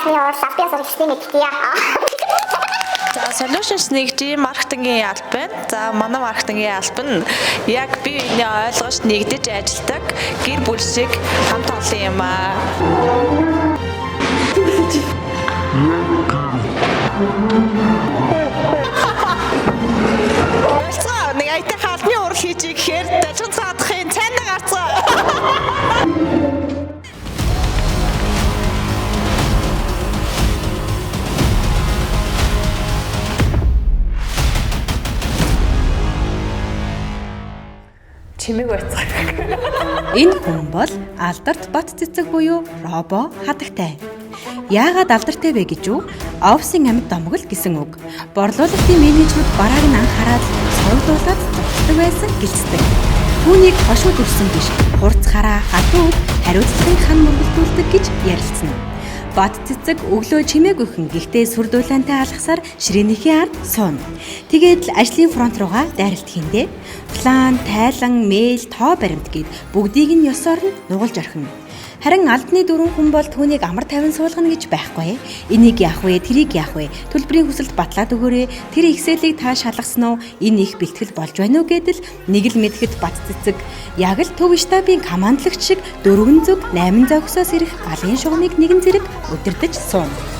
Сапиас орчны нэгтгийа. За Solutions нэгжийн маркетингийн албан. За манай маркетингийн албан яг бие биений ойлгож нэгдэж ажилладаг гэр бүл шиг хамт олон юм аа. Болцоо нэг айтаа хаалны урал хийж ихээр дажин цаадахын цайнаа гарцгаа. Чимэг байцгаа. Энэ хүн бол алдарт бат цэцэг буюу робо хадагтай. Яагаад алдартай вэ гэж үү? Офисын амьд домгол гэсэн үг. Борлуулалтын менежерүүд барааг нь анхаарал соёлдуулаад зогсдог байсан гэлцдэг. Түүнийг хошууд өрсөн биш, хурцгаараа хатуу хариуцлагын хан мөргөлдүүлдэг гэж ярилцсан. Бат цэцэг өглөө чимээгүйхэн гэхдээ сүр дулаантай алхасаар ширээнийхээ ард сууна. Тэгээд л ажлын фронт руугаа дайралт хийндээ. План, тайлан, мэйл, тоо баримт гээд бүгдийг нь ёсоор нь нугалж орхино. Харин албаны дөрвөн хүн бол түүнийг амар тайван суулгана гэж байхгүй. Энийг яах вэ? Тэрийг яах вэ? Төлбөрийн хүсэлд батлаад өгөөрэй. Тэр Excel-ийг та шалгасан уу? Энэ их бэлтгэл болж байна уу гэдэл нэг л мэдэхэд бат цэцэг яг л төв штабын командлагч шиг 4 зүг 8 зогсоос ирэх галын шугамыг нэгэн зэрэг удирдах сууна.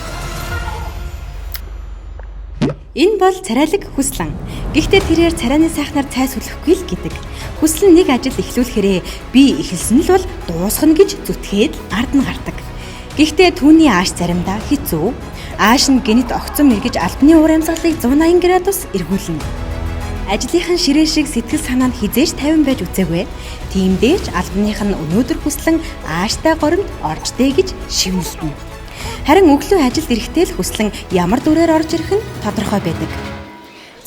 Энэ бол царайлаг хүслэн. Гэхдээ тэрээр царайны сайхнаар цай сүлэхгүй л гэдэг. Хүсэл нэг ажил эхлүүлэхээрээ би эхэлсэн л бол дуусгана гэж зүтгээд ард нь гардаг. Гэхдээ түүний ааш заримдаа хэцүү. Ааш нь гэнэт огцом эргэж албаны уур амьсгалыг 180 градус эргүүлнэ. Ажлынхан ширээ шиг сэтгэл санаа нь хизээж 50 байж үзээгүй. Тиймдээч албаных нь өнөөдөр хүслэн ааштай горимд оржтэй гэж шивнэлтэн. Харин өглөө ажилд ирэхдээ л хүслэн ямар дүрээр орж ирэх нь тодорхой байдаг.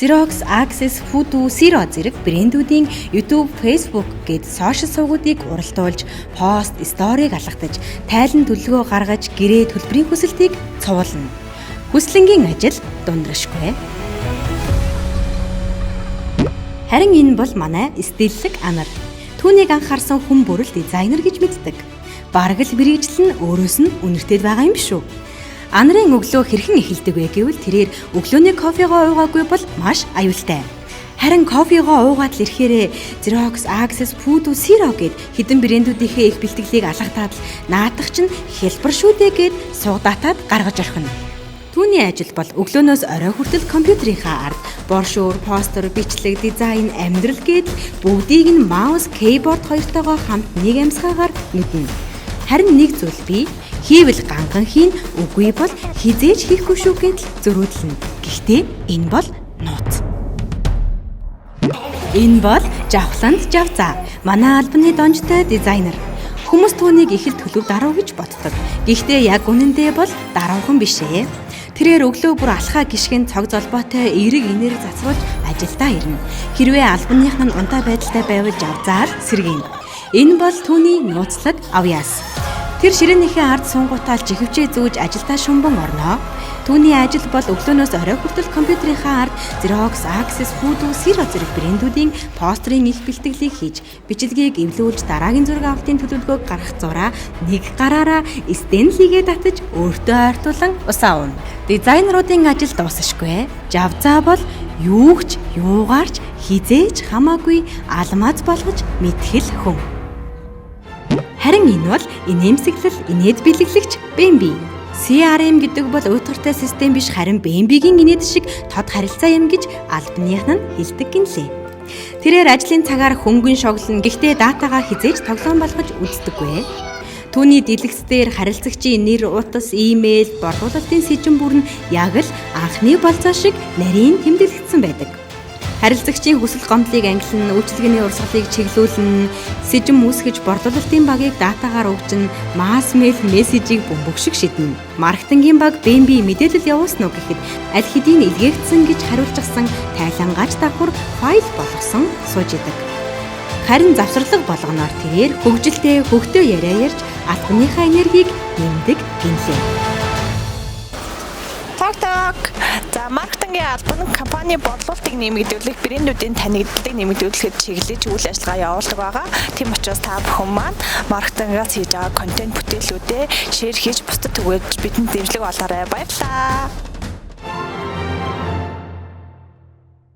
Xerox, Access, Fudu, Xero зэрэг брэндүүдийн YouTube, Facebook гээд сошиал сувгуудыг уралдуулж, пост, сториг алгадаж, тайлан төлөвлөгөө гаргаж, гэрээ төлбөрийн хүсэлтийг цугуулна. Хүслэнгийн ажил дундрашгүй. Харин энэ бол манай стиллэг анар. Түүнийг анхаарсан хүн бүрэл дизайнер гэж мэддэг. Бараг л мэрэгжил нь өөрөөс нь үнэртэйд байгаа юм шүү. Анарын өглөө хэрхэн эхэлдэг вэ гэвэл тэрээр өглөөний кофегоо уугаагүй бол маш аюултай. Харин кофегоо уугаад л ирэхээрээ Xerox, Access, Fudu, Xero гээд хэдэн брэндүүдийнхээ их бэлтгэлийг алгатаад л наадах чинь хэлбэр шүү дээ гээд сугдатаад гаргаж орхино. Түүний ажил бол өглөөнөөс орой хүртэл компьютерийнхаа ард боршуур, постэр, бичлэг, дизайн, амьдрал гээд бүгдийг нь маус, кейборд хоёртойгоо хамт нэг амьсгаагаар нүднэ. Харин нэг зүйл бий. Хийвэл ганган хийн, үгүй бол хизээж хийхгүй шүү гэж зөрүүлнэ. Гэхдээ энэ бол нууц. Энэ бол Жавхланд Жавзаа. Манай албаны донжтой дизайнер. Хүмүүс түүнийг их л төлөв даруй гэж боддог. Гэхдээ яг үнэндээ бол даруухан биш ээ. Тэрээр өглөө бүр алхаа гიშгэн цог золбоотой эерэг энерги засруулж ажилдаа ирнэ. Хэрвээ албаных нь унтаа байдалтай байвал Жавзаа л сэргийнэ. Энэ бол түүний нууцлаг авьяас. Тэр ширээнийхээ ард сунгуутаал жихвчээ зүүж ажилдаа шумбан орноо. Түүний ажил бол өглөөнөөс орой хүртэл компьютерийнхаа ард Xerox, Access, Fudu, Xero зэрэг брэндүүдийн постерын их бэлтгэлийг хийж, бичлэгийг эвлүүлж дараагийн зураг авалтын төлөвлөгөөг гаргах зураа нэг гараараа Stanley-гээ татаж өөртөө ойртуулан усаа уна. Дизайнеруудын ажил дуусашгүй. Жавзаа бол юугч, юугаарч хизээж хамаагүй алмаз болгож мэдхэл хүн. Харин энэ бол инээмсэглэл, инээд бэлэглэгч Bambi. CRM гэдэг бол уйтгартай систем биш харин Bambi-гийн инээд шиг тод харилцаа юм гэж албаных нь хэлдэг гинлээ. Тэрээр ажлын цагаар хөнгөн шоглоно гэхдээ датагаа хизээж тоглоом болгож үздэггүй. Түүний дэлгэцээр харилцагчийн нэр, утас, имэйл, борлуулалтын сэжин бүр нь яг л анхны болцоо шиг нарийн тэмдэглэгдсэн байдаг. Харилцагчийн хүсэл гомдлыг ангилна, үйлчилгээний урсгалыг чиглүүлнэ, сэжин үүсгэж борлуулалтын багийг датагаар өгчнө, масс мэйл мессежийг бөмбөг шиг шиднэ. Маркетингийн баг Bambi мэдээлэл явуулсан уу гэхэд аль хэдийн илгээгдсэн гэж хариулчихсан тайлангач давхар файл болгосон сууж идэг. Харин завсралга болгоноор тэрээр хөгжилтэй хөгтөө яриа ярьж албаныхаа энергийг нэмдэг гинлээ. Ток. За маркетингийн албан нь компани борлуулалтыг нэмэгдүүлэх, брэндүүдийн танигдлагыг нэмэгдүүлэхэд чиглэж үйл ажиллагаа явуулдаг байгаа. Тийм учраас та бүхэн маань маркетингаас хийж байгаа контент бүтээлүүдээ шеэр хийж бусдад түгээж бидэнд дэмжлэг болоорой. Баярлалаа.